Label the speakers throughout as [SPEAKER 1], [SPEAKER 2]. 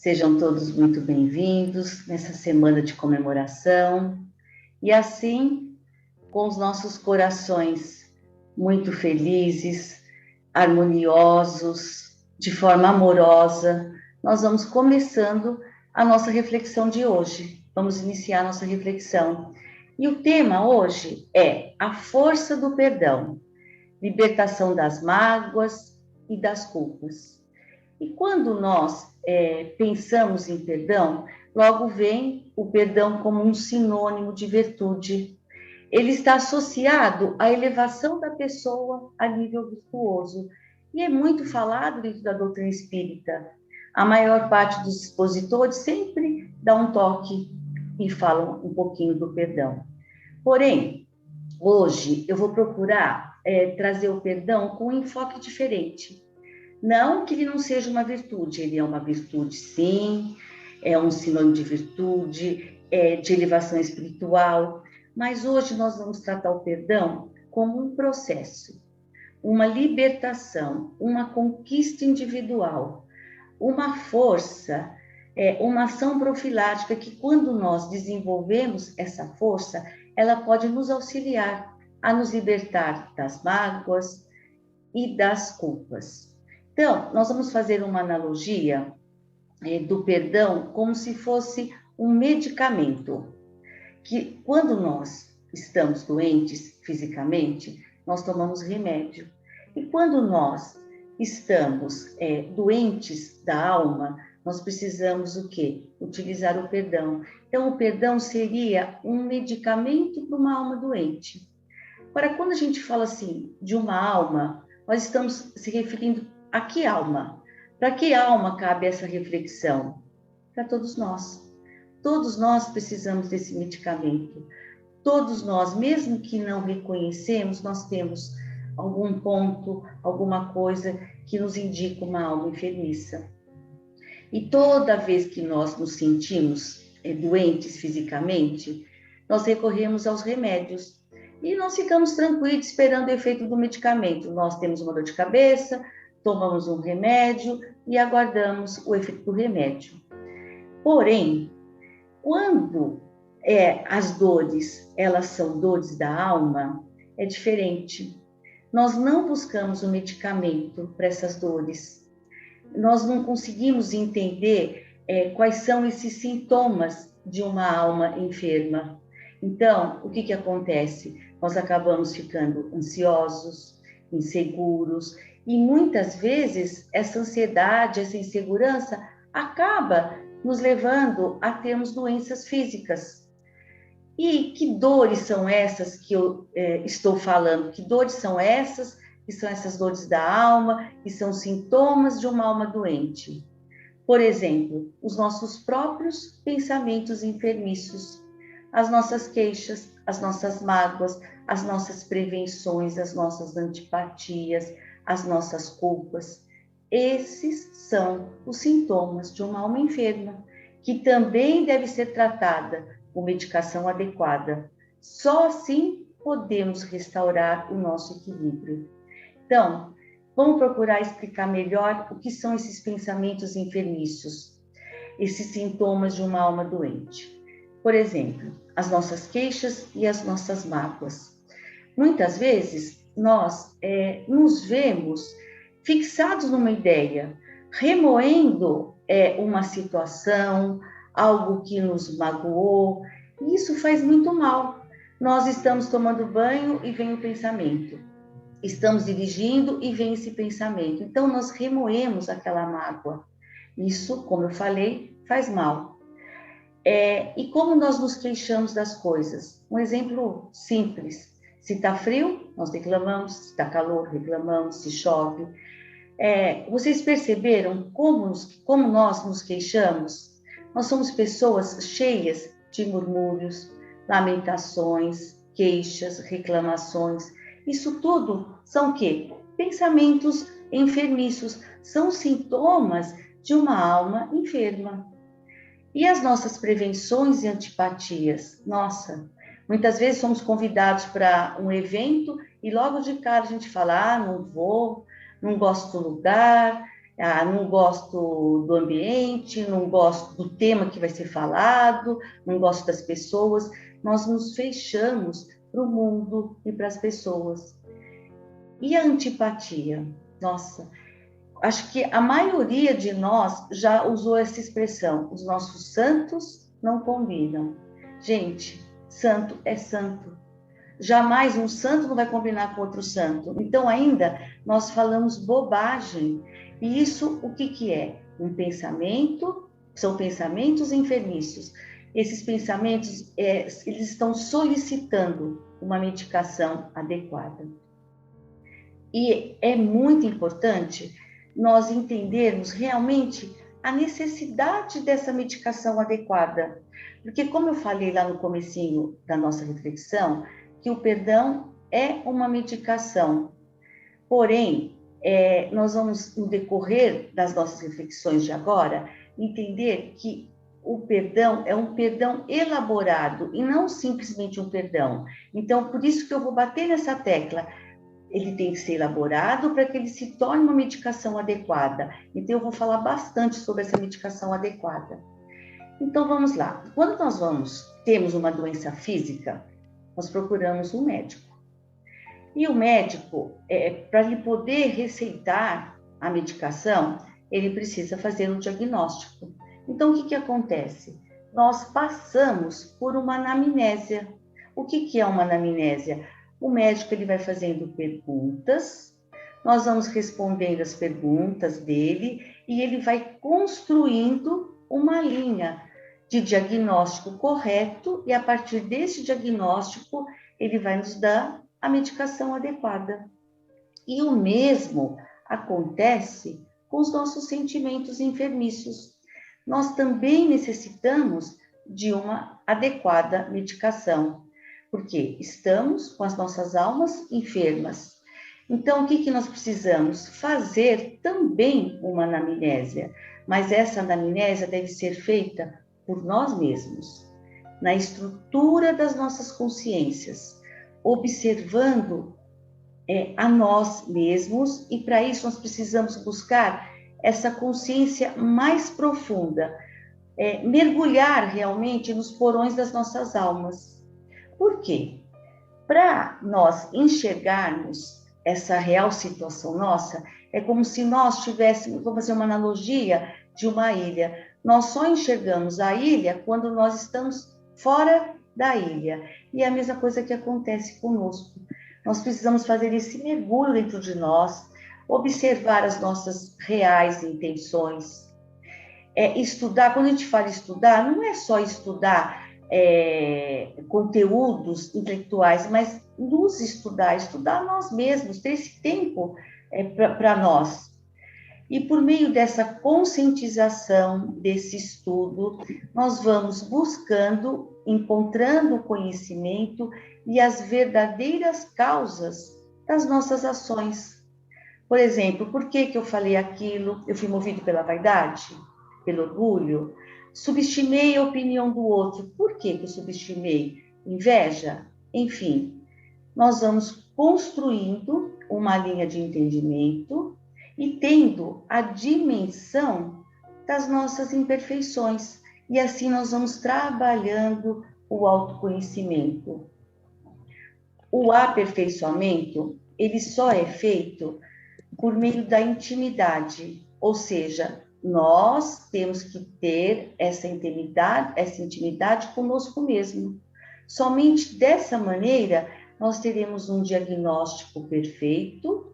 [SPEAKER 1] Sejam todos muito bem-vindos nessa semana de comemoração e assim, com os nossos corações muito felizes, harmoniosos, de forma amorosa, nós vamos começando a nossa reflexão de hoje. Vamos iniciar a nossa reflexão. E o tema hoje é a força do perdão, libertação das mágoas e das culpas. E quando nós pensamos em perdão, logo vem o perdão como um sinônimo de virtude. Ele está associado à elevação da pessoa a nível virtuoso. E é muito falado dentro da doutrina espírita. A maior parte dos expositores sempre dá um toque e falam um pouquinho do perdão. Porém, hoje eu vou procurar trazer o perdão com um enfoque diferente. Não que ele não seja uma virtude, ele é uma virtude, sim, é um sinônimo de virtude, de elevação espiritual, mas hoje nós vamos tratar o perdão como um processo, uma libertação, uma conquista individual, uma força, uma ação profilática que, quando nós desenvolvemos essa força, ela pode nos auxiliar a nos libertar das mágoas e das culpas. Então, nós vamos fazer uma analogia do perdão como se fosse um medicamento, que quando nós estamos doentes fisicamente, nós tomamos remédio. E quando nós estamos doentes da alma, nós precisamos o quê? Utilizar o perdão. Então, o perdão seria um medicamento para uma alma doente. Agora, quando a gente fala assim de uma alma, nós estamos se referindo a que alma? Para que alma cabe essa reflexão? Para todos nós. Todos nós precisamos desse medicamento. Todos nós, mesmo que não reconhecemos, nós temos algum ponto, alguma coisa que nos indica uma alma enfermiça. E toda vez que nós nos sentimos doentes fisicamente, nós recorremos aos remédios. E nós ficamos tranquilos esperando o efeito do medicamento. Nós temos uma dor de cabeça, tomamos um remédio e aguardamos o efeito do remédio. Porém, quando as dores, elas são dores da alma, é diferente. Nós não buscamos um medicamento para essas dores. Nós não conseguimos entender quais são esses sintomas de uma alma enferma. Então, o que acontece? Nós acabamos ficando ansiosos, inseguros, e muitas vezes essa ansiedade, essa insegurança acaba nos levando a termos doenças físicas. E que dores são essas que eu estou falando? Que dores são essas? Que são essas dores da alma, que são sintomas de uma alma doente? Por exemplo, os nossos próprios pensamentos enfermiços, as nossas queixas, as nossas mágoas, as nossas prevenções, as nossas antipatias, as nossas culpas. Esses são os sintomas de uma alma enferma, que também deve ser tratada com medicação adequada. Só assim podemos restaurar o nosso equilíbrio. Então, vamos procurar explicar melhor o que são esses pensamentos enfermiços, esses sintomas de uma alma doente. Por exemplo, as nossas queixas e as nossas mágoas. Muitas vezes, nós nos vemos fixados numa ideia, remoendo uma situação, algo que nos magoou, e isso faz muito mal. Nós estamos tomando banho e vem o pensamento. Estamos dirigindo e vem esse pensamento. Então, nós remoemos aquela mágoa. Isso, como eu falei, faz mal. E como nós nos queixamos das coisas? Um exemplo simples. Se está frio, nós reclamamos. Se está calor, reclamamos. Se chove. Vocês perceberam como nós nos queixamos? Nós somos pessoas cheias de murmúrios, lamentações, queixas, reclamações. Isso tudo são o quê? Pensamentos enfermiços. São sintomas de uma alma enferma. E as nossas prevenções e antipatias? Nossa, muitas vezes somos convidados para um evento e logo de cara a gente fala, não vou, não gosto do lugar, Ah, não gosto do ambiente, não gosto do tema que vai ser falado, não gosto das pessoas. Nós nos fechamos para o mundo e para as pessoas. E a antipatia? Nossa, acho que a maioria de nós já usou essa expressão. Os nossos santos não combinam. Gente, santo é santo. Jamais um santo não vai combinar com outro santo. Então, ainda, nós falamos bobagem. E isso, o que que é? Um pensamento, são pensamentos enfermiços. Esses pensamentos, eles estão solicitando uma medicação adequada. E é muito importante nós entendermos realmente a necessidade dessa medicação adequada. Porque, como eu falei lá no comecinho da nossa reflexão, que o perdão é uma medicação. Porém, nós vamos, no decorrer das nossas reflexões de agora, entender que o perdão é um perdão elaborado e não simplesmente um perdão. Então, por isso que eu vou bater nessa tecla. Ele tem que ser elaborado para que ele se torne uma medicação adequada. Então, eu vou falar bastante sobre essa medicação adequada. Então, vamos lá. Quando nós temos uma doença física, nós procuramos um médico. E o médico, para ele poder receitar a medicação, ele precisa fazer um diagnóstico. Então, o que que acontece? Nós passamos por uma anamnésia. O que que é uma anamnésia? O médico ele vai fazendo perguntas, nós vamos respondendo as perguntas dele e ele vai construindo uma linha de diagnóstico correto e a partir desse diagnóstico ele vai nos dar a medicação adequada. E o mesmo acontece com os nossos sentimentos enfermiços. Nós também necessitamos de uma adequada medicação, porque estamos com as nossas almas enfermas. Então, o que que nós precisamos? Fazer também uma anamnésia, mas essa anamnésia deve ser feita por nós mesmos, na estrutura das nossas consciências, observando a nós mesmos, e para isso nós precisamos buscar essa consciência mais profunda, mergulhar realmente nos porões das nossas almas. Por quê? Para nós enxergarmos essa real situação nossa, é como se nós tivéssemos, vou fazer uma analogia de uma ilha, nós só enxergamos a ilha quando nós estamos fora da ilha. E é a mesma coisa que acontece conosco. Nós precisamos fazer esse mergulho dentro de nós, observar as nossas reais intenções. Estudar, quando a gente fala estudar, não é só estudar conteúdos intelectuais, mas nos estudar nós mesmos, ter esse tempo para nós. E por meio dessa conscientização, desse estudo, nós vamos buscando, encontrando o conhecimento e as verdadeiras causas das nossas ações. Por exemplo, por que que eu falei aquilo? Eu fui movido pela vaidade? Pelo orgulho? Subestimei a opinião do outro. Por que que eu subestimei? Inveja? Enfim, nós vamos construindo uma linha de entendimento e tendo a dimensão das nossas imperfeições. E assim nós vamos trabalhando o autoconhecimento. O aperfeiçoamento, ele só é feito por meio da intimidade, ou seja, nós temos que ter essa intimidade conosco mesmo. Somente dessa maneira nós teremos um diagnóstico perfeito,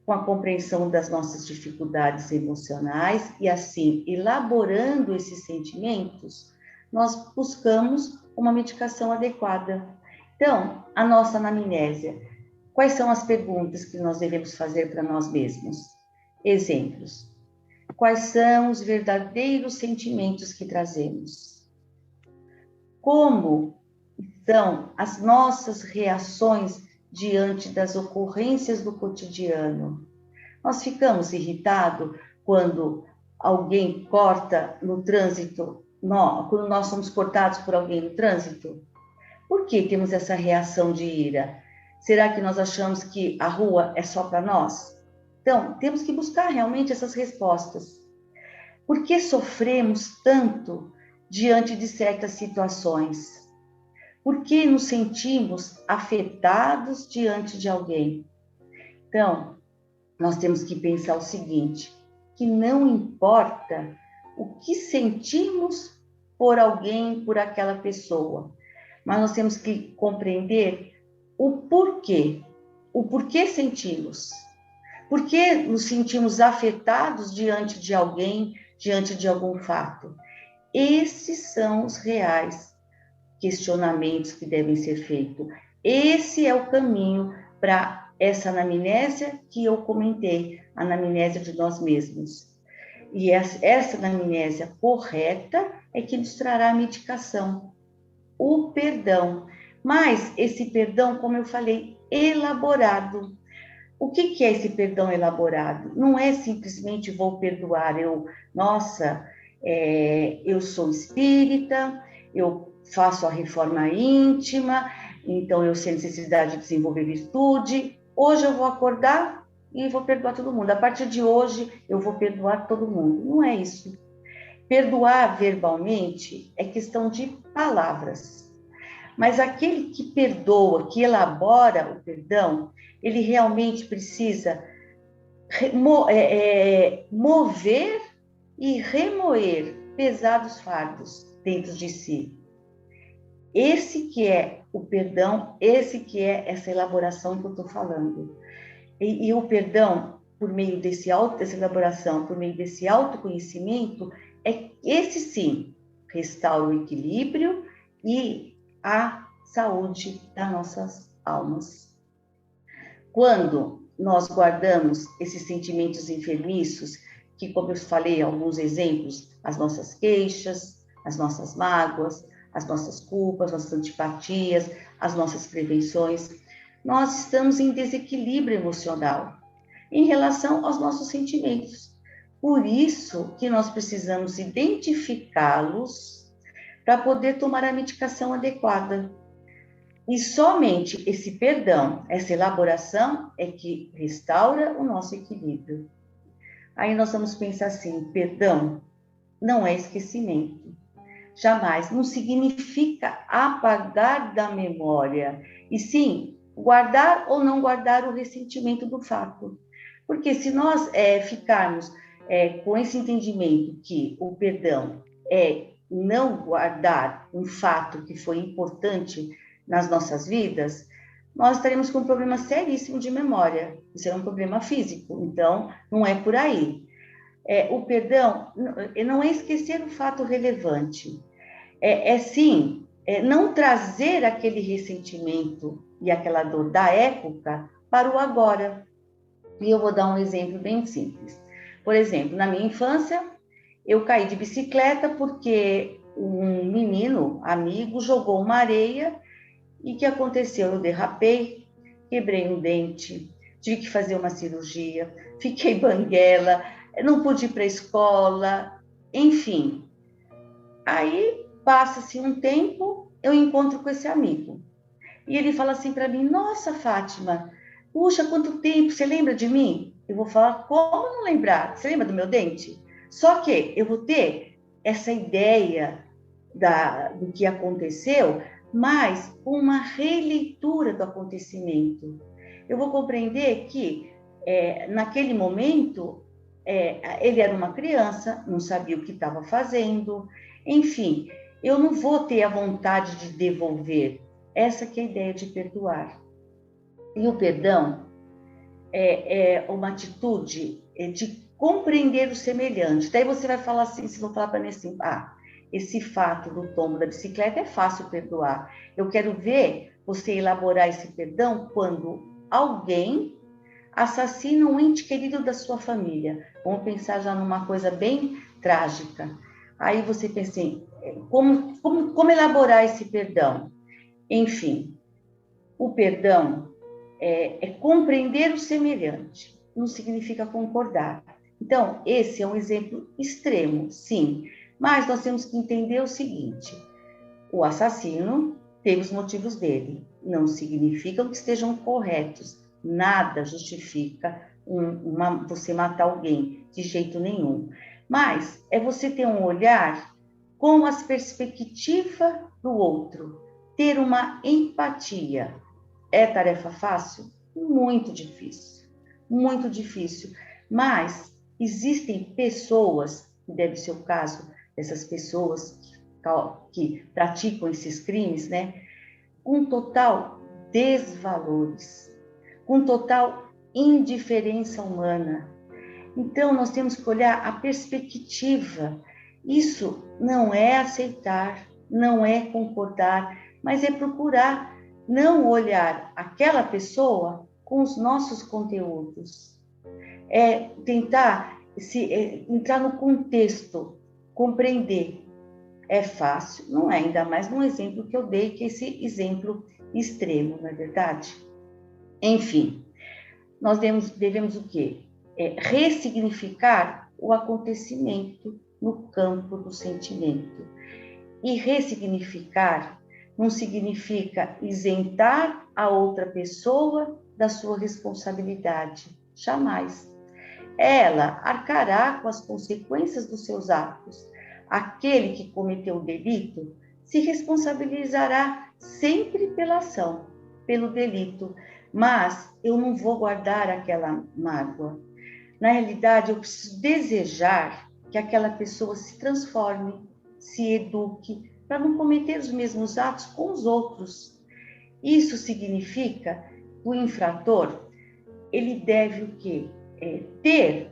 [SPEAKER 1] com a compreensão das nossas dificuldades emocionais e assim, elaborando esses sentimentos, nós buscamos uma medicação adequada. Então, a nossa anamnésia. Quais são as perguntas que nós devemos fazer para nós mesmos? Exemplos. Quais são os verdadeiros sentimentos que trazemos? Como são as nossas reações diante das ocorrências do cotidiano? Nós ficamos irritados quando alguém corta no trânsito, quando nós somos cortados por alguém no trânsito? Por que temos essa reação de ira? Será que nós achamos que a rua é só para nós? Então, temos que buscar realmente essas respostas. Por que sofremos tanto diante de certas situações? Por que nos sentimos afetados diante de alguém? Então, nós temos que pensar o seguinte, que não importa o que sentimos por alguém, por aquela pessoa, mas nós temos que compreender o porquê sentimos. Por que nos sentimos afetados diante de alguém, diante de algum fato? Esses são os reais questionamentos que devem ser feitos. Esse é o caminho para essa anamnésia que eu comentei, a anamnésia de nós mesmos. E essa anamnésia correta é que nos trará a medicação, o perdão. Mas esse perdão, como eu falei, elaborado. O que é esse perdão elaborado? Não é simplesmente vou perdoar, eu sou espírita, eu faço a reforma íntima, então eu sei a necessidade de desenvolver virtude. Hoje eu vou acordar e vou perdoar todo mundo. A partir de hoje eu vou perdoar todo mundo. Não é isso. Perdoar verbalmente é questão de palavras. Mas aquele que perdoa, que elabora o perdão, ele realmente precisa mover e remoer pesados fardos dentro de si. Esse que é o perdão, esse que é essa elaboração que eu estou falando. E o perdão, por meio dessa elaboração, por meio desse autoconhecimento, esse sim restaura o equilíbrio e a saúde das nossas almas. Quando nós guardamos esses sentimentos enfermiços, que, como eu falei, alguns exemplos, as nossas queixas, as nossas mágoas, as nossas culpas, nossas antipatias, as nossas prevenções, nós estamos em desequilíbrio emocional em relação aos nossos sentimentos. Por isso que nós precisamos identificá-los para poder tomar a medicação adequada. E somente esse perdão, essa elaboração é que restaura o nosso equilíbrio. Aí nós vamos pensar assim, perdão não é esquecimento. Jamais, não significa apagar da memória, e sim guardar ou não guardar o ressentimento do fato. Porque se nós ficarmos com esse entendimento que o perdão é não guardar um fato que foi importante nas nossas vidas, nós estaremos com um problema seríssimo de memória. Isso é um problema físico, então não é por aí. O perdão não é esquecer o fato relevante, sim não trazer aquele ressentimento e aquela dor da época para o agora. E eu vou dar um exemplo bem simples. Por exemplo, na minha infância, eu caí de bicicleta porque um menino, amigo, jogou uma areia e o que aconteceu? Eu derrapei, quebrei um dente, tive que fazer uma cirurgia, fiquei banguela, não pude ir para a escola, enfim. Aí passa-se um tempo, eu encontro com esse amigo. E ele fala assim para mim, nossa, Fátima, puxa, quanto tempo, você lembra de mim? Eu vou falar, como não lembrar? Você lembra do meu dente? Só que eu vou ter essa ideia do que aconteceu, mas uma releitura do acontecimento. Eu vou compreender que, naquele momento, ele era uma criança, não sabia o que estava fazendo, enfim, eu não vou ter a vontade de devolver. Essa que é a ideia de perdoar. E o perdão é uma atitude de compreender o semelhante. Daí você vai falar assim, se vou falar para mim assim, esse fato do tombo da bicicleta é fácil perdoar. Eu quero ver você elaborar esse perdão quando alguém assassina um ente querido da sua família. Vamos pensar já numa coisa bem trágica. Aí você pensa assim, como elaborar esse perdão? Enfim, o perdão é compreender o semelhante, não significa concordar. Então, esse é um exemplo extremo, sim, mas nós temos que entender o seguinte, o assassino teve os motivos dele, não significam que estejam corretos, nada justifica você matar alguém, de jeito nenhum. Mas é você ter um olhar com as perspectivas do outro, ter uma empatia. É tarefa fácil? Muito difícil, muito difícil. Mas existem pessoas, que deve ser o caso dessas pessoas que praticam esses crimes, né? Com total desvalores, com total indiferença humana. Então, nós temos que olhar a perspectiva. Isso não é aceitar, não é concordar, mas é procurar não olhar aquela pessoa com os nossos conteúdos. É tentar entrar no contexto, compreender. É fácil, não é? Ainda mais no exemplo que eu dei, que é esse exemplo extremo, não é verdade? Enfim, nós devemos o quê? Ressignificar o acontecimento no campo do sentimento. E ressignificar não significa isentar a outra pessoa da sua responsabilidade. Jamais. Ela arcará com as consequências dos seus atos. Aquele que cometeu o delito se responsabilizará sempre pela ação, pelo delito, mas eu não vou guardar aquela mágoa. Na realidade, eu preciso desejar que aquela pessoa se transforme, se eduque, para não cometer os mesmos atos com os outros. Isso significa que o infrator, ele deve o quê? Ter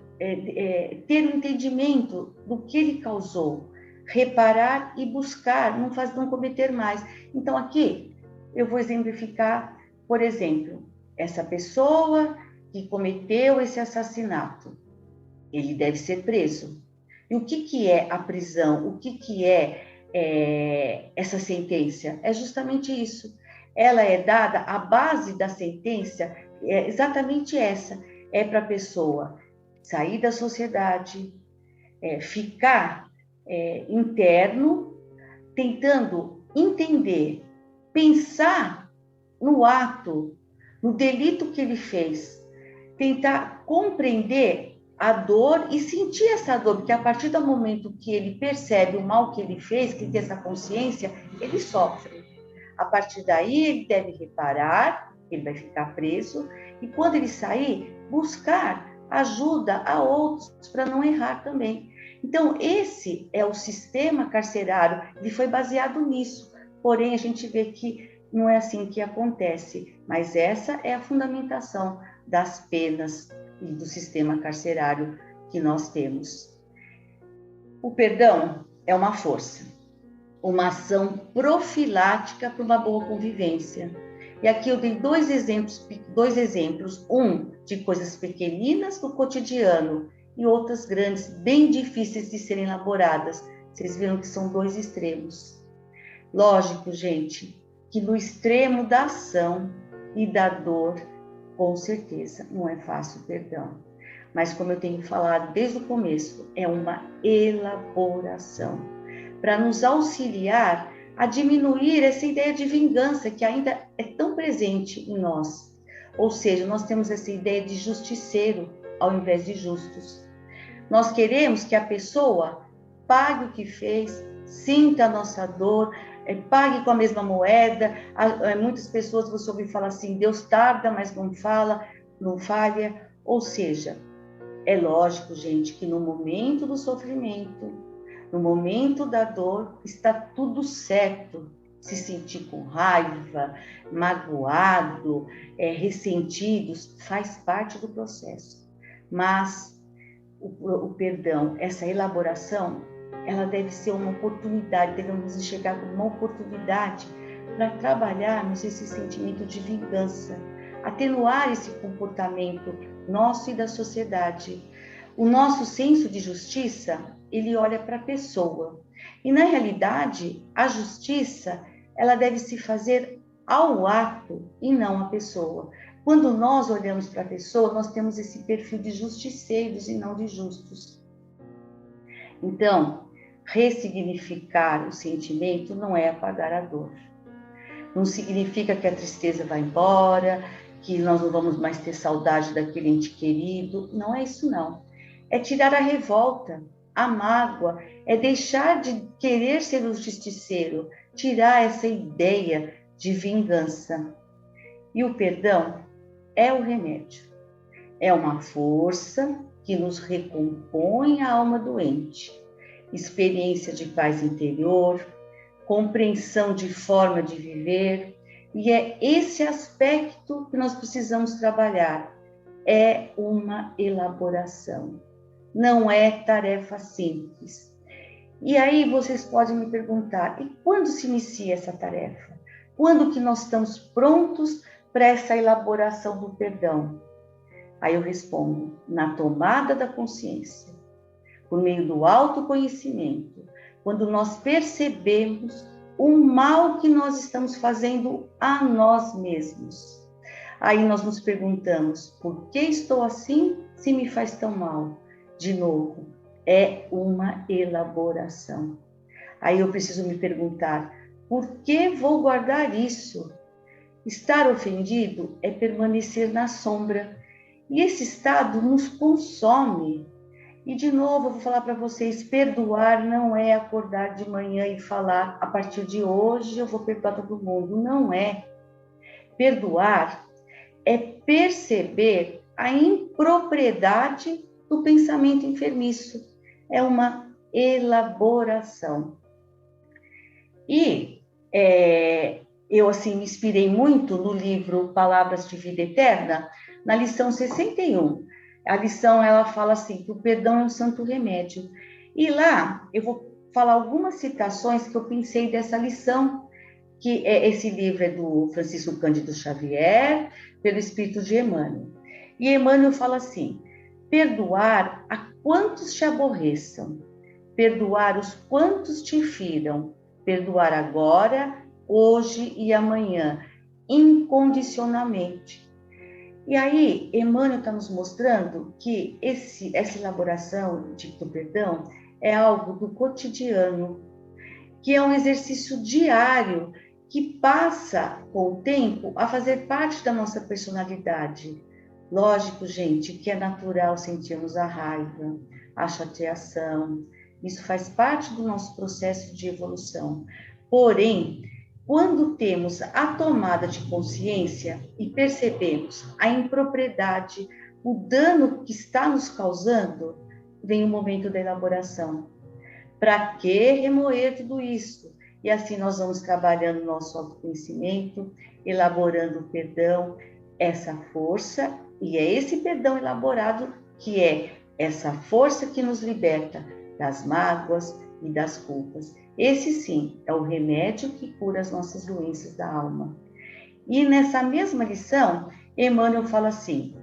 [SPEAKER 1] um entendimento do que ele causou, reparar e buscar, não cometer mais. Então, aqui, eu vou exemplificar, por exemplo, essa pessoa que cometeu esse assassinato, ele deve ser preso. E o que é a prisão? O que é essa sentença? É justamente isso. Ela é dada, a base da sentença é exatamente essa. É para a pessoa sair da sociedade, ficar interno, tentando entender, pensar no ato, no delito que ele fez, tentar compreender a dor e sentir essa dor, porque a partir do momento que ele percebe o mal que ele fez, que ele tem essa consciência, ele sofre. A partir daí, ele deve reparar, ele vai ficar preso, e quando ele sair, buscar ajuda a outros para não errar também. Então, esse é o sistema carcerário, ele foi baseado nisso. Porém, a gente vê que não é assim que acontece, mas essa é a fundamentação das penas e do sistema carcerário que nós temos. O perdão é uma força, uma ação profilática para uma boa convivência. E aqui eu dei dois exemplos, um de coisas pequeninas do cotidiano e outras grandes, bem difíceis de serem elaboradas. Vocês viram que são dois extremos. Lógico, gente, que no extremo da ação e da dor, com certeza, não é fácil o perdão. Mas, como eu tenho falado desde o começo, é uma elaboração para nos auxiliar a diminuir essa ideia de vingança que ainda é tão presente em nós. Ou seja, nós temos essa ideia de justiceiro ao invés de justos. Nós queremos que a pessoa pague o que fez, sinta a nossa dor, pague com a mesma moeda. Muitas pessoas você ouve falar assim, Deus tarda, mas não falha. Ou seja, é lógico, gente, que no momento do sofrimento, no momento da dor, está tudo certo. Se sentir com raiva, magoado, ressentidos, faz parte do processo. Mas o perdão, essa elaboração, ela deve ser uma oportunidade, devemos enxergar como uma oportunidade para trabalharmos esse sentimento de vingança, atenuar esse comportamento nosso e da sociedade. O nosso senso de justiça, ele olha para a pessoa. E, na realidade, a justiça, ela deve se fazer ao ato e não à pessoa. Quando nós olhamos para a pessoa, nós temos esse perfil de justiceiros e não de justos. Então, ressignificar o sentimento não é apagar a dor. Não significa que a tristeza vai embora, que nós não vamos mais ter saudade daquele ente querido. Não é isso, não. É tirar a revolta, a mágoa, é deixar de querer ser o justiceiro, tirar essa ideia de vingança. E o perdão é o remédio. É uma força que nos recompõe a alma doente, experiência de paz interior, compreensão de forma de viver, e é esse aspecto que nós precisamos trabalhar. É uma elaboração, não é tarefa simples. E aí vocês podem me perguntar, e quando se inicia essa tarefa? Quando que nós estamos prontos para essa elaboração do perdão? Aí eu respondo, na tomada da consciência, por meio do autoconhecimento, quando nós percebemos o mal que nós estamos fazendo a nós mesmos. Aí nós nos perguntamos, por que estou assim se me faz tão mal? De novo, é uma elaboração. Aí eu preciso me perguntar, por que vou guardar isso? Estar ofendido é permanecer na sombra. E esse estado nos consome. E, de novo, eu vou falar para vocês, perdoar não é acordar de manhã e falar, a partir de hoje eu vou perdoar todo mundo. Não é. Perdoar é perceber a impropriedade do pensamento enfermiço. É uma elaboração. E eu, assim, me inspirei muito no livro Palavras de Vida Eterna, na lição 61. A lição, ela fala assim, que o perdão é um santo remédio. E lá, eu vou falar algumas citações que eu pensei dessa lição, que esse livro é do Francisco Cândido Xavier, pelo Espírito de Emmanuel. E Emmanuel fala assim, perdoar a quantos te aborreçam, perdoar os quantos te firam, perdoar agora, hoje e amanhã, incondicionalmente. E aí, Emmanuel está nos mostrando que essa elaboração do perdão é algo do cotidiano, que é um exercício diário que passa, com o tempo, a fazer parte da nossa personalidade. Lógico, gente, que é natural sentirmos a raiva, a chateação. Isso faz parte do nosso processo de evolução. Porém, quando temos a tomada de consciência e percebemos a impropriedade, o dano que está nos causando, vem o momento da elaboração. Para que remoer tudo isso? E assim nós vamos trabalhando nosso autoconhecimento, elaborando o perdão, essa força, e é esse perdão elaborado que é essa força que nos liberta das mágoas e das culpas. Esse sim é o remédio que cura as nossas doenças da alma. E nessa mesma lição, Emmanuel fala assim,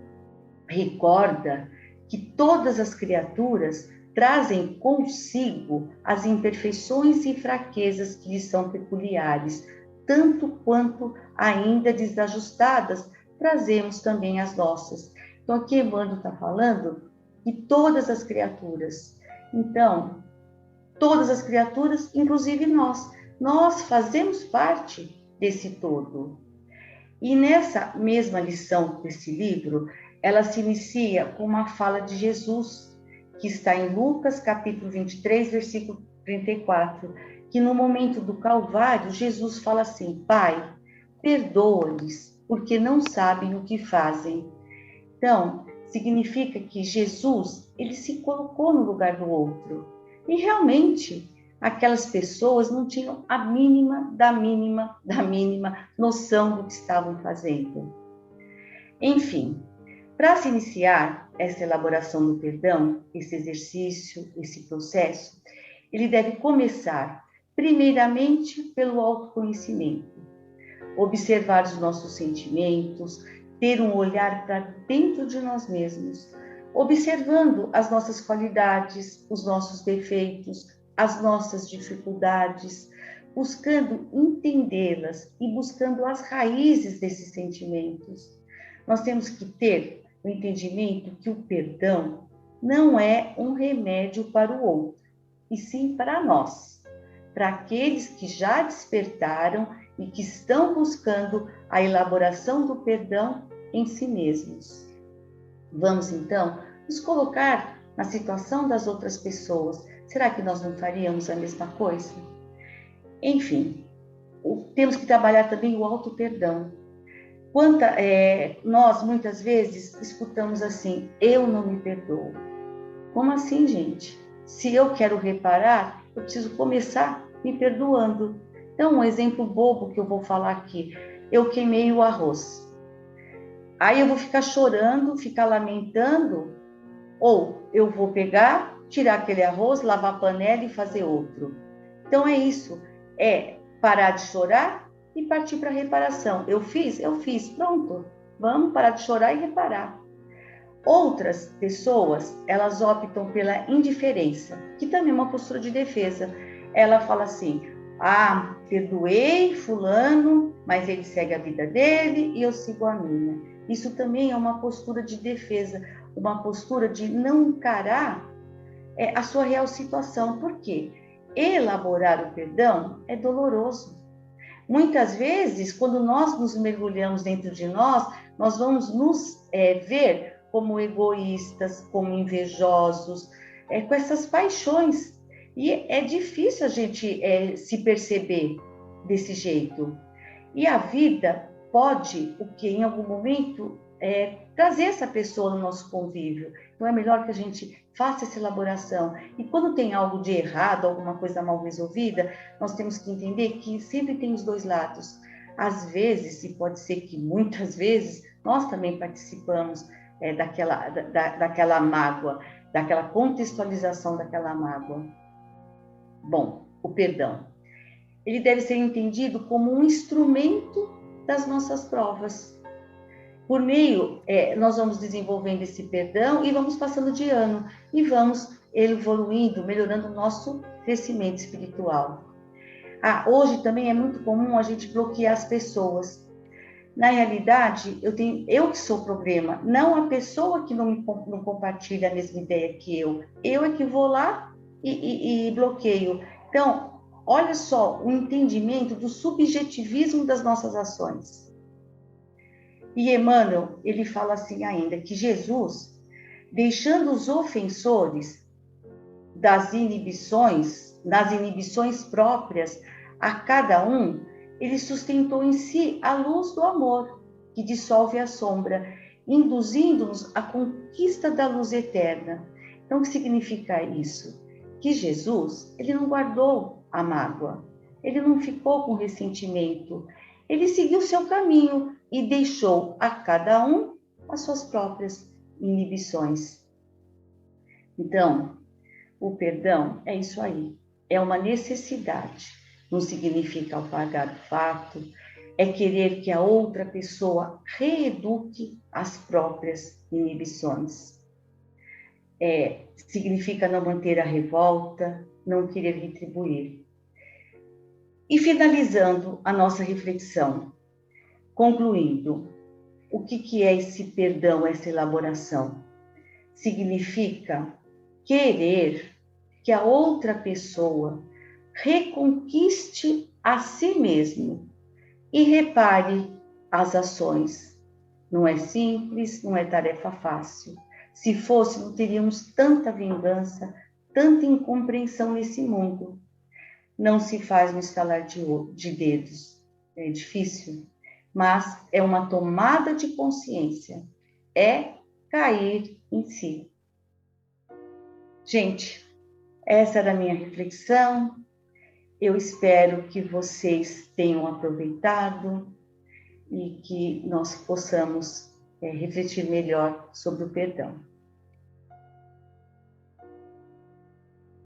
[SPEAKER 1] recorda que todas as criaturas trazem consigo as imperfeições e fraquezas que lhes são peculiares, tanto quanto ainda desajustadas, trazemos também as nossas. Então, aqui Emmanuel está falando de todas as criaturas. Então, todas as criaturas, inclusive nós fazemos parte desse todo. E nessa mesma lição desse livro, ela se inicia com uma fala de Jesus, que está em Lucas, capítulo 23, versículo 34, que no momento do Calvário, Jesus fala assim, Pai, perdoa-lhes, porque não sabem o que fazem. Então, significa que Jesus, ele se colocou no lugar do outro. E realmente, aquelas pessoas não tinham a mínima noção do que estavam fazendo. Enfim, para se iniciar essa elaboração do perdão, esse exercício, esse processo, ele deve começar, primeiramente, pelo autoconhecimento. Observar os nossos sentimentos, ter um olhar para dentro de nós mesmos, observando as nossas qualidades, os nossos defeitos, as nossas dificuldades, buscando entendê-las e buscando as raízes desses sentimentos. Nós temos que ter o entendimento que o perdão não é um remédio para o outro, e sim para nós, para aqueles que já despertaram e que estão buscando a elaboração do perdão em si mesmos. Vamos, então, nos colocar na situação das outras pessoas. Será que nós não faríamos a mesma coisa? Enfim, temos que trabalhar também o auto-perdão. Nós, muitas vezes, escutamos assim, eu não me perdoo. Como assim, gente? Se eu quero reparar, eu preciso começar me perdoando. Então, um exemplo bobo que eu vou falar aqui. Eu queimei o arroz. Aí eu vou ficar chorando, ficar lamentando, ou eu vou pegar, tirar aquele arroz, lavar a panela e fazer outro. Então é isso, é parar de chorar e partir para a reparação. Eu fiz, pronto. Vamos parar de chorar e reparar. Outras pessoas, elas optam pela indiferença, que também é uma postura de defesa. Ela fala assim, perdoei fulano, mas ele segue a vida dele e eu sigo a minha. Isso também é uma postura de defesa, uma postura de não encarar a sua real situação. Por quê? Elaborar o perdão é doloroso. Muitas vezes, quando nós nos mergulhamos dentro de nós vamos nos ver como egoístas, como invejosos, com essas paixões. E é difícil a gente se perceber desse jeito. E a vida pode, em algum momento, trazer essa pessoa no nosso convívio. Então é melhor que a gente faça essa elaboração. E quando tem algo de errado, alguma coisa mal resolvida, nós temos que entender que sempre tem os dois lados. Às vezes, e pode ser que muitas vezes, nós também participamos daquela mágoa, daquela contextualização daquela mágoa. Bom, o perdão. Ele deve ser entendido como um instrumento das nossas provas. Por meio, nós vamos desenvolvendo esse perdão e vamos passando de ano e vamos evoluindo, melhorando o nosso crescimento espiritual. Hoje também é muito comum a gente bloquear as pessoas. Na realidade, eu que sou o problema, não a pessoa que não compartilha a mesma ideia que eu. Eu é que vou lá e bloqueio. Então, olha só o entendimento do subjetivismo das nossas ações. E Emmanuel, ele fala assim ainda, que Jesus, deixando os ofensores nas inibições próprias a cada um, ele sustentou em si a luz do amor, que dissolve a sombra, induzindo-nos à conquista da luz eterna. Então, o que significa isso? Que Jesus, ele não guardou a mágoa, ele não ficou com ressentimento, ele seguiu seu caminho e deixou a cada um as suas próprias inibições. Então, o perdão é isso aí, é uma necessidade, não significa apagar o fato, é querer que a outra pessoa reeduque as próprias inibições. Significa não manter a revolta, não querer retribuir. E finalizando a nossa reflexão, concluindo, o que é esse perdão, essa elaboração? Significa querer que a outra pessoa reconquiste a si mesmo e repare as ações. Não é simples, não é tarefa fácil. Se fosse, não teríamos tanta vingança, tanta incompreensão nesse mundo. Não se faz no estalar de dedos. É difícil, mas é uma tomada de consciência. É cair em si. Gente, essa era a minha reflexão. Eu espero que vocês tenham aproveitado e que nós possamos refletir melhor sobre o perdão.